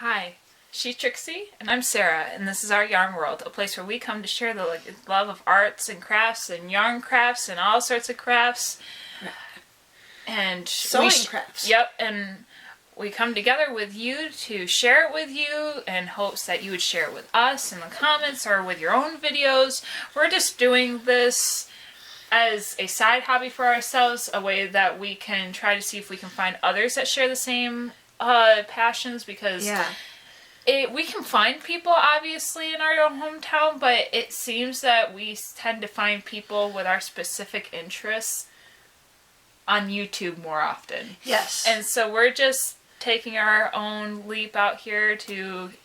Hi, she's Trixie, and I'm Sarah, and this is our Yarn World, a place where we come to share the love of arts and crafts and yarn crafts and all sorts of crafts. And sewing crafts. Yep, and we come together with you to share it with you in hopes that you would share it with us in the comments or with your own videos. We're just doing this as a side hobby for ourselves, a way that we can try to see if we can find others that share the same passions, because we can find people obviously in our own hometown, but it seems that we tend to find people with our specific interests on YouTube more often. Yes. And so we're just taking our own leap out here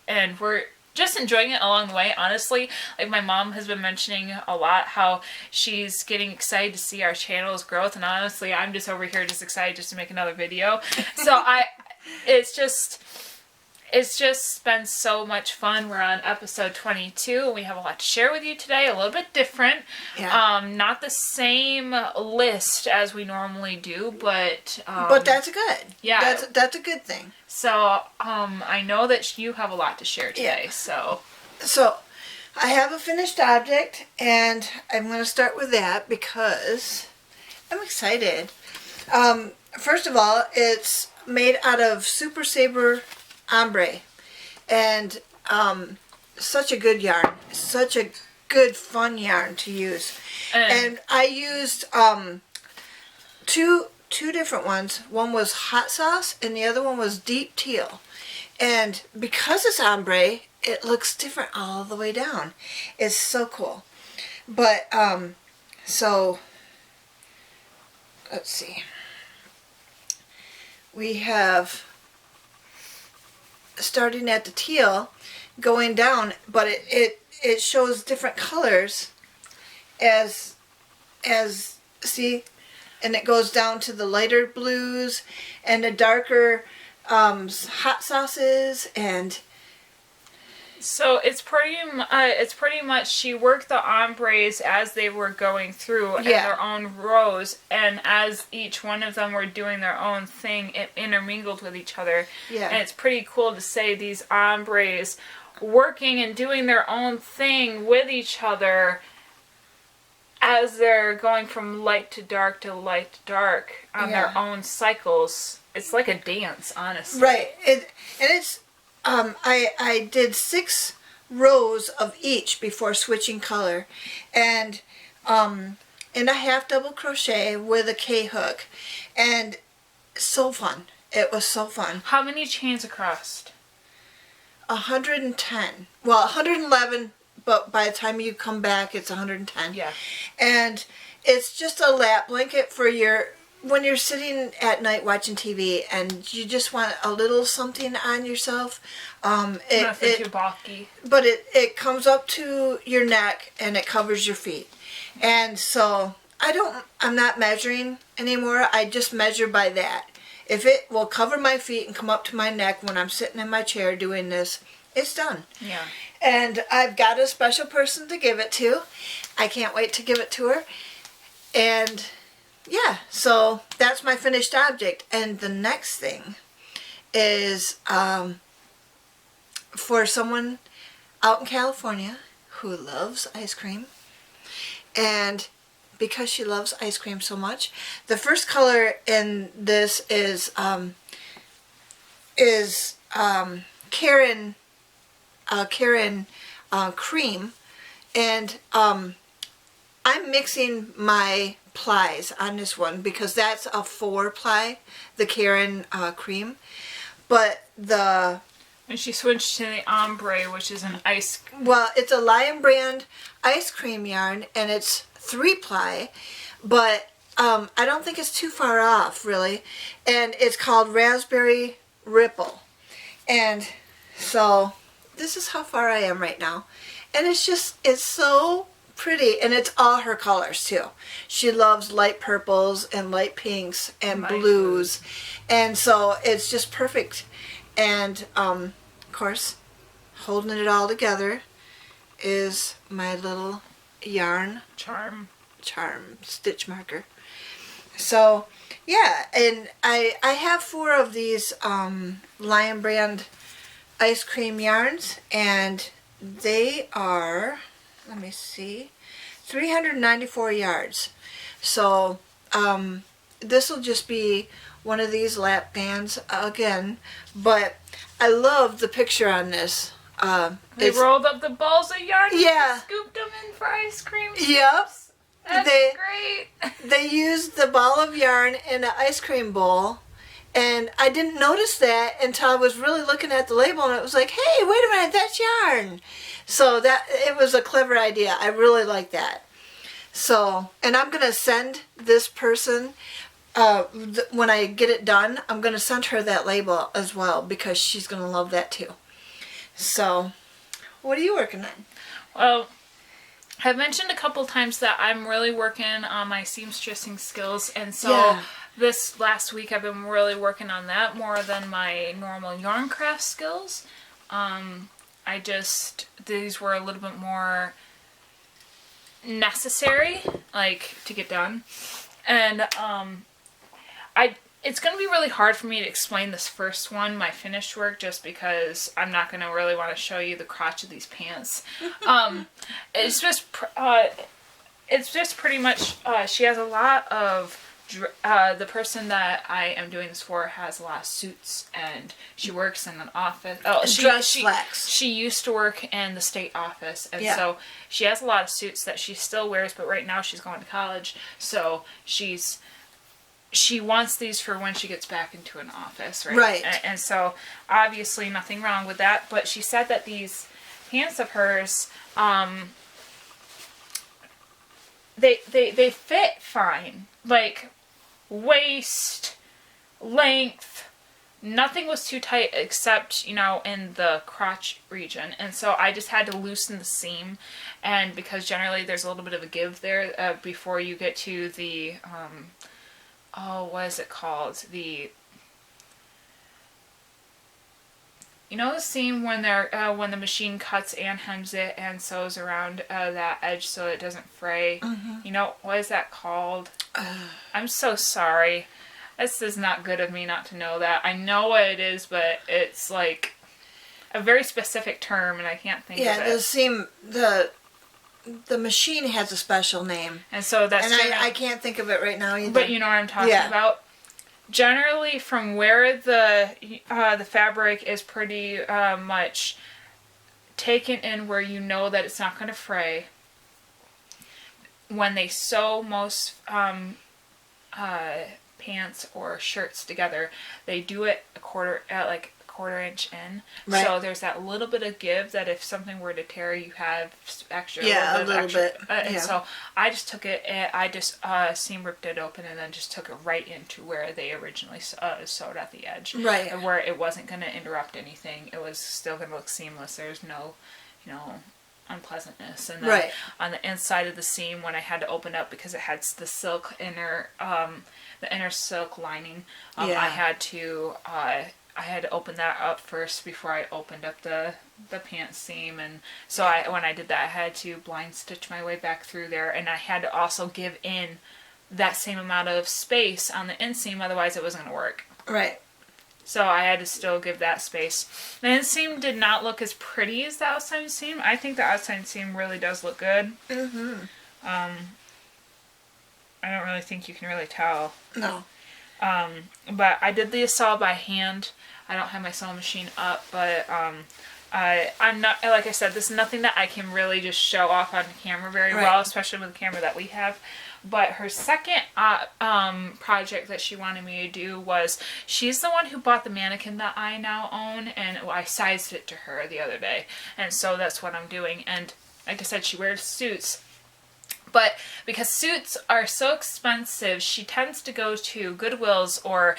and we're just enjoying it along the way, honestly. Like, my mom has been mentioning a lot how she's getting excited to see our channel's growth, and honestly, I'm just over here just excited just to make another video. So it's just been so much fun. We're on episode 22, and we have a lot to share with you today. A little bit different. Yeah. Not the same list as we normally do, but that's good. Yeah. That's a good thing. So, I know that you have a lot to share today, So I have a finished object, and I'm going to start with that because I'm excited. First of all, it's made out of Super Saber ombre, and such a good yarn, such a good fun yarn to use. And I used two different ones. One was hot sauce and the other one was deep teal, and because it's ombre, it looks different all the way down. It's so cool. But so let's see, we have starting at the teal, going down, but it shows different colors as see, and it goes down to the lighter blues and the darker hot sauces. And so it's pretty much she worked the ombres as they were going through in their own rows, and as each one of them were doing their own thing, it intermingled with each other. Yeah. And it's pretty cool to say these ombres working and doing their own thing with each other as they're going from light to dark on their own cycles. It's like a dance, honestly. Right. I did 6 rows of each before switching color, and in a half double crochet with a K-hook, and so fun. It was so fun. How many chains across? 110. Well, 111, but by the time you come back, it's 110. Yeah. And it's just a lap blanket for when you're sitting at night watching TV and you just want a little something on yourself. Nothing too bulky. But it comes up to your neck and it covers your feet. And so I'm not measuring anymore. I just measure by that. If it will cover my feet and come up to my neck when I'm sitting in my chair doing this, it's done. Yeah. And I've got a special person to give it to. I can't wait to give it to her. And yeah, so that's my finished object. And the next thing is for someone out in California who loves ice cream. And because she loves ice cream so much, the first color in this is Karen cream, and I'm mixing my plies on this one because that's a 4-ply, the Karen cream, but and she switched to the ombre, which is an it's a Lion brand ice cream yarn, and it's 3-ply, but I don't think it's too far off, really. And it's called Raspberry Ripple. And so this is how far I am right now. And it's so pretty, and it's all her colors too. She loves light purples and light pinks and blues. And so it's just perfect. And of course, holding it all together is my little yarn charm stitch marker. So yeah, and I have 4 of these Lion brand ice cream yarns, and they are, let me see, 394 yards. So this will just be one of these lap bands again, but I love the picture on this. They rolled up the balls of yarn Yeah. and scooped them in for ice cream. Yep. That's great. They used the ball of yarn in an ice cream bowl, and I didn't notice that until I was really looking at the label, and it was like, hey, wait a minute, that's yarn. So that it was a clever idea. I really like that. So, and I'm going to send this person, when I get it done, I'm going to send her that label as well, because she's going to love that too. So, what are you working on? Well, I've mentioned a couple times that I'm really working on my seamstressing skills, and so this last week I've been really working on that more than my normal yarn craft skills. These were a little bit more necessary, like, to get done. And it's going to be really hard for me to explain this first one, my finished work, just because I'm not going to really want to show you the crotch of these pants. It's just pretty much, she has a lot of, the person that I am doing this for has a lot of suits, and she works in an office. Oh, she used to work in the state office, and so she has a lot of suits that she still wears, but right now she's going to college, so she wants these for when she gets back into an office, right? Right. And so, obviously, nothing wrong with that. But she said that these pants of hers, they fit fine. Like, waist, length, nothing was too tight except, in the crotch region. And so I just had to loosen the seam. And because generally there's a little bit of a give there before you get to the... what is it called? The seam when when the machine cuts and hems it and sews around that edge so it doesn't fray. What is that called? I'm so sorry. This is not good of me not to know that. I know what it is, but it's like a very specific term, and I can't think of it. Yeah, the seam, the machine has a special name. And so that's... And I can't think of it right now either. But you know what I'm talking about? Generally, from where the fabric is pretty much taken in where you know that it's not going to fray, when they sew most pants or shirts together, they do it a quarter inch in. Right. So there's that little bit of give that if something were to tear, you have extra. Yeah, a little bit. And so I just took it, I just seam ripped it open and then just took it right into where they originally sewed at the edge. Right. Where it wasn't going to interrupt anything. It was still going to look seamless. There's no, unpleasantness. And then on the inside of the seam, when I had to open up because it had the silk inner, the inner silk lining, I had to open that up first before I opened up the pant seam, and so when I did that, I had to blind stitch my way back through there, and I had to also give in that same amount of space on the inseam, otherwise it wasn't going to work. Right. So I had to still give that space. The inseam did not look as pretty as the outside seam. I think the outside seam really does look good. I don't really think you can really tell. No. But I did these all by hand. I don't have my sewing machine up, but I'm not, like I said, this is nothing that I can really just show off on camera very well, especially with the camera that we have. But her second project that she wanted me to do was, she's the one who bought the mannequin that I now own, and I sized it to her the other day. And so that's what I'm doing. And like I said, she wears suits. But because suits are so expensive, she tends to go to Goodwills or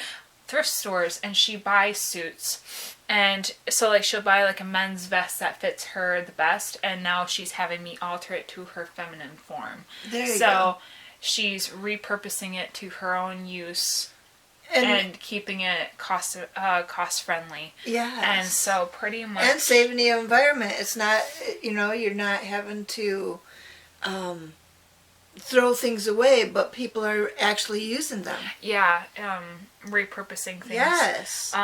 thrift stores and she buys suits. And so she'll buy a men's vest that fits her the best, and now she's having me alter it to her feminine form. There you go. She's repurposing it to her own use and keeping it cost friendly. Yeah. And so pretty much... And saving the environment. It's not, you're not having to throw things away, but people are actually using them. Yeah, repurposing things. Yes.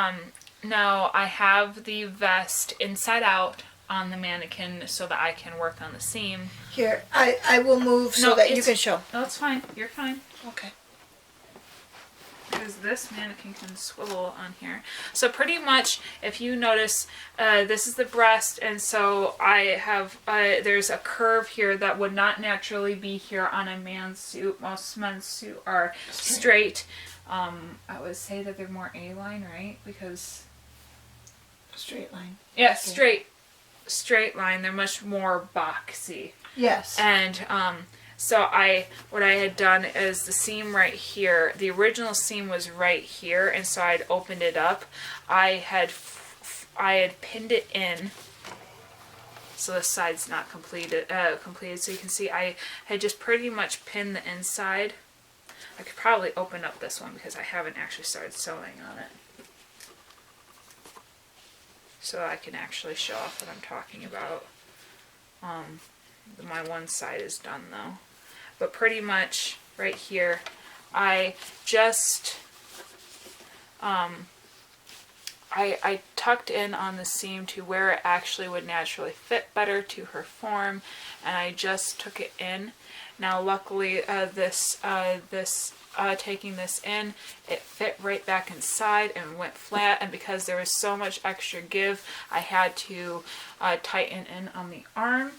now I have the vest inside out on the mannequin so that I can work on the seam. Here, I will move so that you can show. No, it's fine. You're fine. Okay. Because this mannequin can swivel on here. So pretty much, if you notice, this is the breast, and so I have, there's a curve here that would not naturally be here on a man's suit. Most men's suit are straight. I would say that they're more A-line, right? Because... Straight line. Yeah, straight line. They're much more boxy. Yes. And, so what I had done is the seam right here, the original seam was right here, and so I'd opened it up. I had pinned it in, so the side's not completed, so you can see I had just pretty much pinned the inside. I could probably open up this one because I haven't actually started sewing on it. So I can actually show off what I'm talking about. My one side is done though. But pretty much right here, I just, I tucked in on the seam to where it actually would naturally fit better to her form, and I just took it in. Now luckily taking this in, it fit right back inside and went flat, and because there was so much extra give, I had to tighten in on the arm.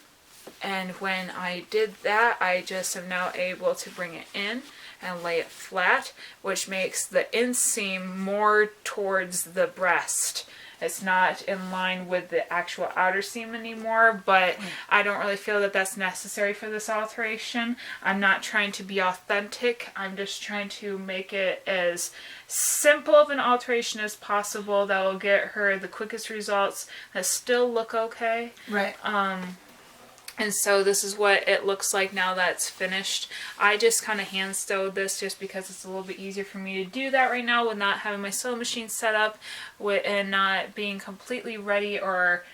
And when I did that, I just am now able to bring it in and lay it flat, which makes the inseam more towards the breast. It's not in line with the actual outer seam anymore, but I don't really feel that that's necessary for this alteration. I'm not trying to be authentic. I'm just trying to make it as simple of an alteration as possible that will get her the quickest results that still look okay. Right. And so this is what it looks like now that it's finished. I just kind of hand sewed this just because it's a little bit easier for me to do that right now with not having my sewing machine set up and not being completely ready, or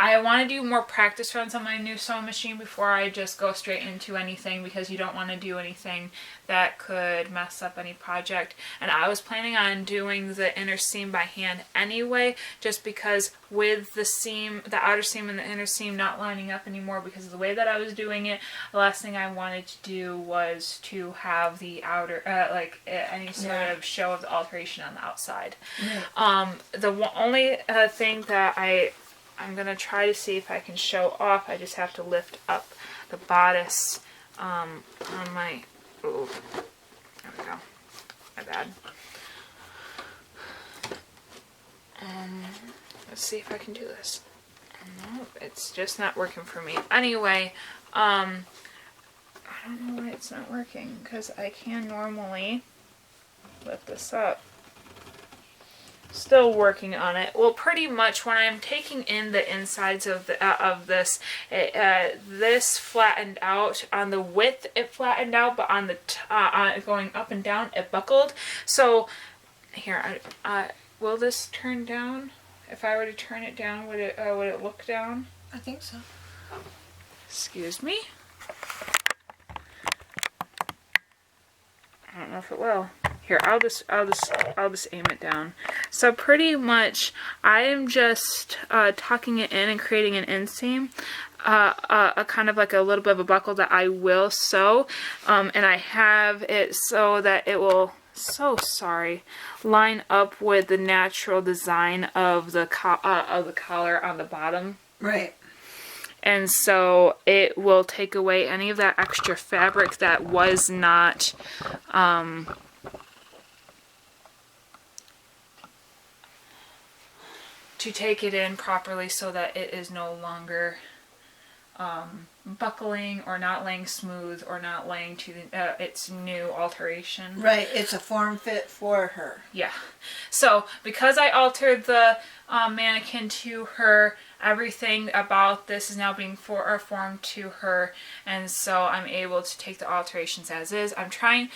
I want to do more practice runs on my new sewing machine before I just go straight into anything, because you don't want to do anything that could mess up any project. And I was planning on doing the inner seam by hand anyway, just because with the seam, the outer seam and the inner seam not lining up anymore because of the way that I was doing it, the last thing I wanted to do was to have the outer, any sort of show of the alteration on the outside. The only thing that I'm going to try to see if I can show off. I just have to lift up the bodice on my... Ooh, there we go. My bad. Let's see if I can do this. No, it's just not working for me. Anyway, I don't know why it's not working, because I can normally lift this up. Still working on it. Well, pretty much when I'm taking in the insides of this, this flattened out on the width. It flattened out, but on the going up and down, it buckled. So here, will this turn down? If I were to turn it down, would it look down? I think so. Excuse me. I don't know if it will. Here, I'll just aim it down. So pretty much, I am just tucking it in and creating an inseam, a kind of like a little bit of a buckle that I will sew, and I have it so that it will, line up with the natural design of the collar on the bottom. Right. And so it will take away any of that extra fabric that was not to take it in properly, so that it is no longer buckling or not laying smooth or not laying to its new alteration. Right, it's a form fit for her. Yeah. So because I altered the mannequin to her, everything about this is now being formed to her, and so I'm able to take the alterations as is. I'm trying,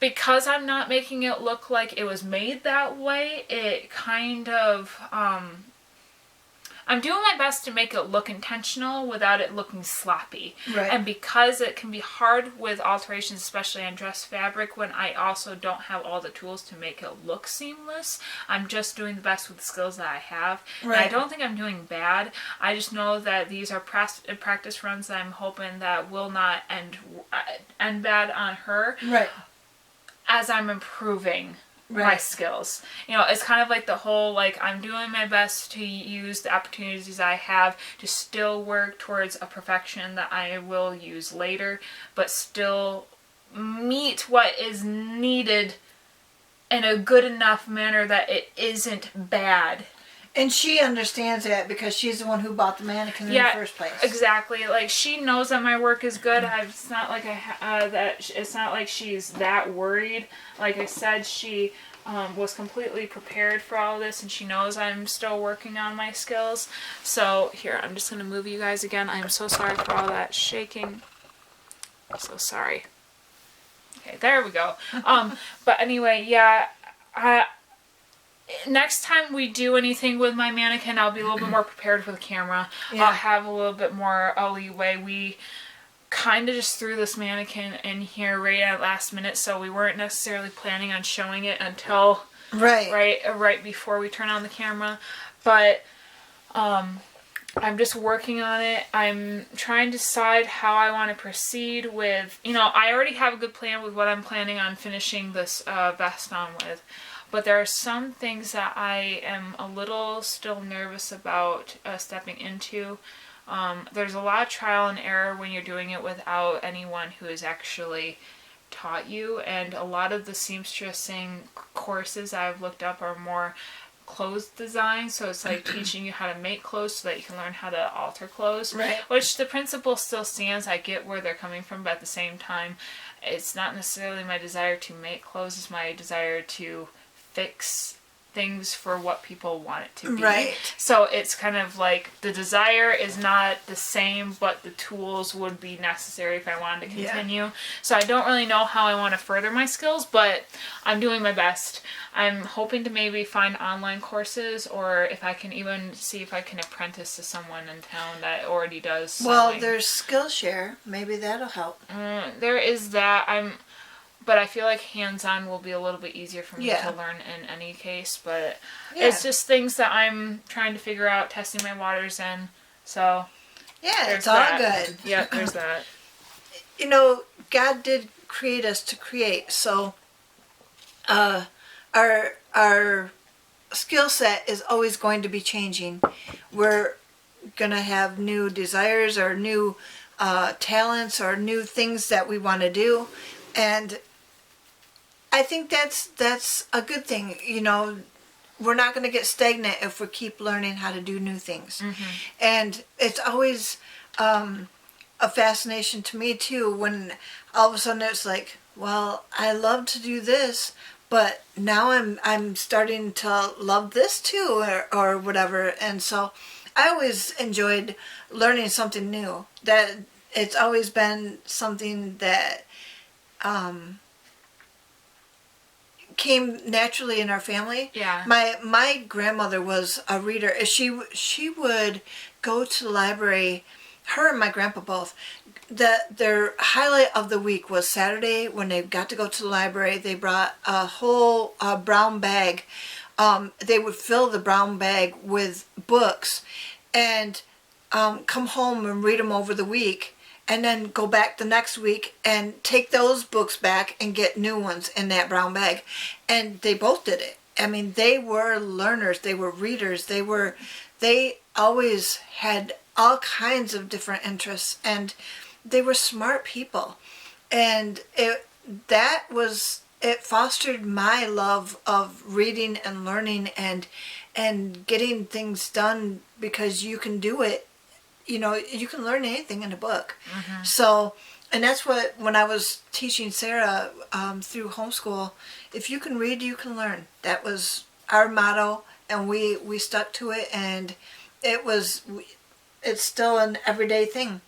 because I'm not making it look like it was made that way, it kind of, I'm doing my best to make it look intentional without it looking sloppy. Right. And because it can be hard with alterations, especially on dress fabric, when I also don't have all the tools to make it look seamless, I'm just doing the best with the skills that I have. Right. And I don't think I'm doing bad. I just know that these are practice runs that I'm hoping that will not end bad on her. Right. As I'm improving my skills. You know, it's kind of like the whole, like, I'm doing my best to use the opportunities I have to still work towards a perfection that I will use later, but still meet what is needed in a good enough manner that it isn't bad. And she understands that because she's the one who bought the mannequin in the first place. Exactly. Like, she knows that my work is good. It's not like it's not like she's that worried. Like I said, she was completely prepared for all this, and she knows I'm still working on my skills. So here, I'm just gonna move you guys again. I'm so sorry for all that shaking. I'm so sorry. Okay, there we go. But anyway, yeah. Next time we do anything with my mannequin, I'll be a little bit more prepared for the camera. Yeah. I'll have a little bit more leeway. We kind of just threw this mannequin in here right at last minute, so we weren't necessarily planning on showing it until right before we turn on the camera. But I'm just working on it. I'm trying to decide how I want to proceed with, I already have a good plan with what I'm planning on finishing this vest on with. But there are some things that I am a little still nervous about stepping into. There's a lot of trial and error when you're doing it without anyone who has actually taught you. And a lot of the seamstressing courses I've looked up are more clothes design. So it's like teaching you how to make clothes so that you can learn how to alter clothes. Right. Which the principle still stands. I get where they're coming from, but at the same time, it's not necessarily my desire to make clothes. It's my desire to fix things for what people want it to be. Right. So it's kind of like the desire is not the same, but the tools would be necessary if I wanted to continue. Yeah. So I don't really know how I want to further my skills, but I'm doing my best. I'm hoping to maybe find online courses, or if I can even see if I can apprentice to someone in town that already does sewing. Well, there's Skillshare. Maybe that'll help. There is that. But I feel like hands-on will be a little bit easier for me to learn in any case. But it's just things that I'm trying to figure out, testing my waters in. So it's all good. Yeah, there's that. God did create us to create. So our skill set is always going to be changing. We're going to have new desires or new talents or new things that we want to do. And I think that's a good thing. We're not going to get stagnant if we keep learning how to do new things. Mm-hmm. And it's always a fascination to me too when all of a sudden it's like, well, I love to do this, but now I'm starting to love this too, or whatever. And so I always enjoyed learning something new. That it's always been something that came naturally in our family. Yeah. My grandmother was a reader. She would go to the library. Her and my grandpa both. Their highlight of the week was Saturday when they got to go to the library. They brought a whole brown bag. They would fill the brown bag with books and come home and read them over the week. And then go back the next week and take those books back and get new ones in that brown bag. And they both did it. I mean, they were learners. They were readers. They always had all kinds of different interests. And they were smart people. And it fostered my love of reading and learning and getting things done because you can do it. You can learn anything in a book. Mm-hmm. So, and that's what, when I was teaching Sarah through homeschool, if you can read, you can learn. That was our motto, and we stuck to it, and it's still an everyday thing.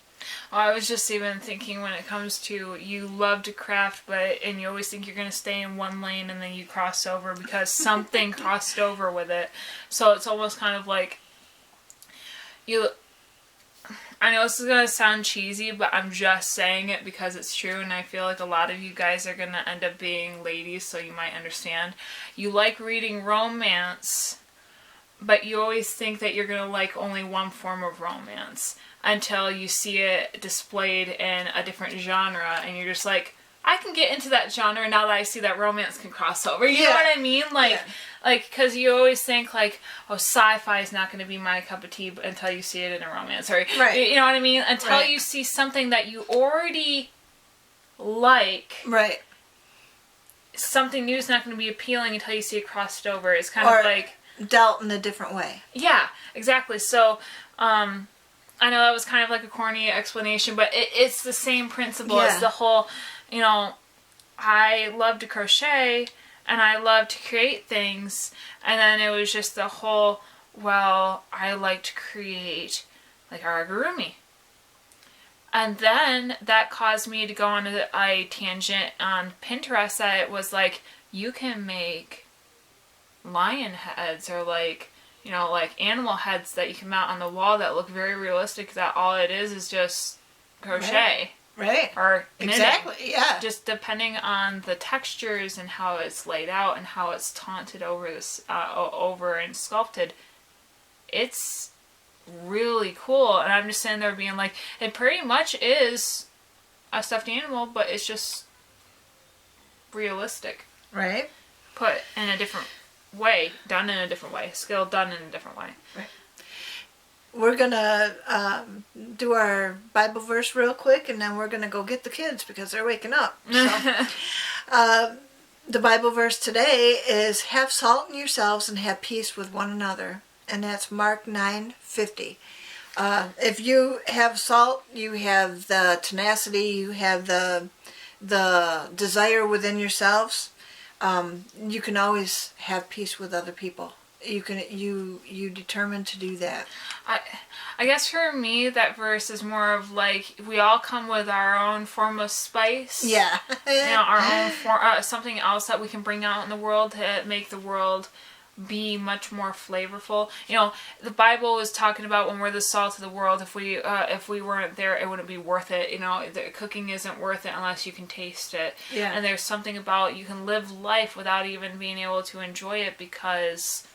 Well, I was just even thinking when it comes to, you love to craft, and you always think you're going to stay in one lane, and then you cross over because something crossed over with it. So it's almost kind of like, I know this is going to sound cheesy, but I'm just saying it because it's true, and I feel like a lot of you guys are going to end up being ladies, so you might understand. You like reading romance, but you always think that you're going to like only one form of romance until you see it displayed in a different genre, and you're just like, I can get into that genre now that I see that romance can cross over. You know what I mean? Because you always think, like, oh, sci-fi is not going to be my cup of tea until you see it in a romance. Or, you know what I mean? Until you see something that you already like. Right. Something new is not going to be appealing until you see it crossed over. It's kind of like... dealt in a different way. Yeah, exactly. So, I know that was kind of like a corny explanation, but it's the same principle as the whole... You know, I love to crochet and I love to create things, and then it was just the whole, well, I like to create like amigurumi. And then that caused me to go on a tangent on Pinterest that it was like, you can make lion heads or like, you know, like animal heads that you can mount on the wall that look very realistic, that all it is just crochet. Right. Or knitting. Exactly, yeah. Just depending on the textures and how it's laid out and how it's taunted over this, over and sculpted, it's really cool. And I'm just sitting there being like, it pretty much is a stuffed animal, but it's just realistic. Right. Put in a different way, done in a different way, skill done in a different way. Right. We're going to do our Bible verse real quick, and then we're going to go get the kids because they're waking up. So, the Bible verse today is, have salt in yourselves and have peace with one another. And that's Mark 9:50. If you have salt, you have the tenacity, you have the desire within yourselves. You can always have peace with other people. You determined to do that. I guess for me that verse is more of like, we all come with our own form of spice. Yeah. You know, our own something else that we can bring out in the world to make the world be much more flavorful. You know, the Bible was talking about when we're the salt of the world. If we weren't there, it wouldn't be worth it. You know, the cooking isn't worth it unless you can taste it. Yeah. And there's something about, you can live life without even being able to enjoy it because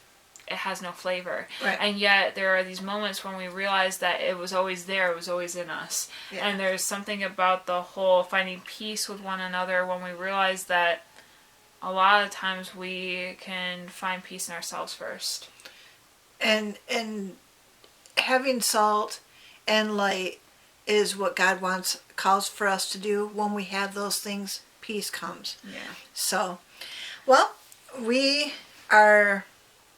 it has no flavor. Right. And yet there are these moments when we realize that it was always there, it was always in us. Yeah. And there's something about the whole finding peace with one another when we realize that a lot of times we can find peace in ourselves first. And having salt and light is what God calls for us to do. When we have those things, peace comes. Yeah. So, well, we are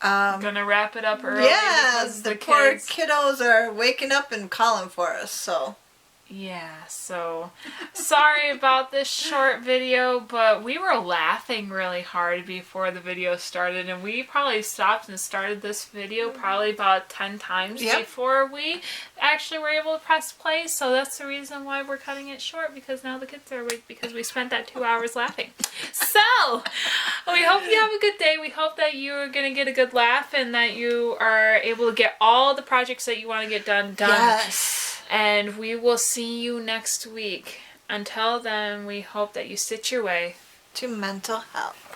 gonna wrap it up early. Yeah, because the poor kiddos are waking up and calling for us. So. Yeah, so sorry about this short video, but we were laughing really hard before the video started, and we probably stopped and started this video probably about 10 times before we actually were able to press play, so that's the reason why we're cutting it short, because now the kids are awake because we spent that 2 hours laughing. So, we hope you have a good day. We hope that you're going to get a good laugh and that you are able to get all the projects that you want to get done. Yes. And we will see you next week. Until then, we hope that you sit your way to mental health.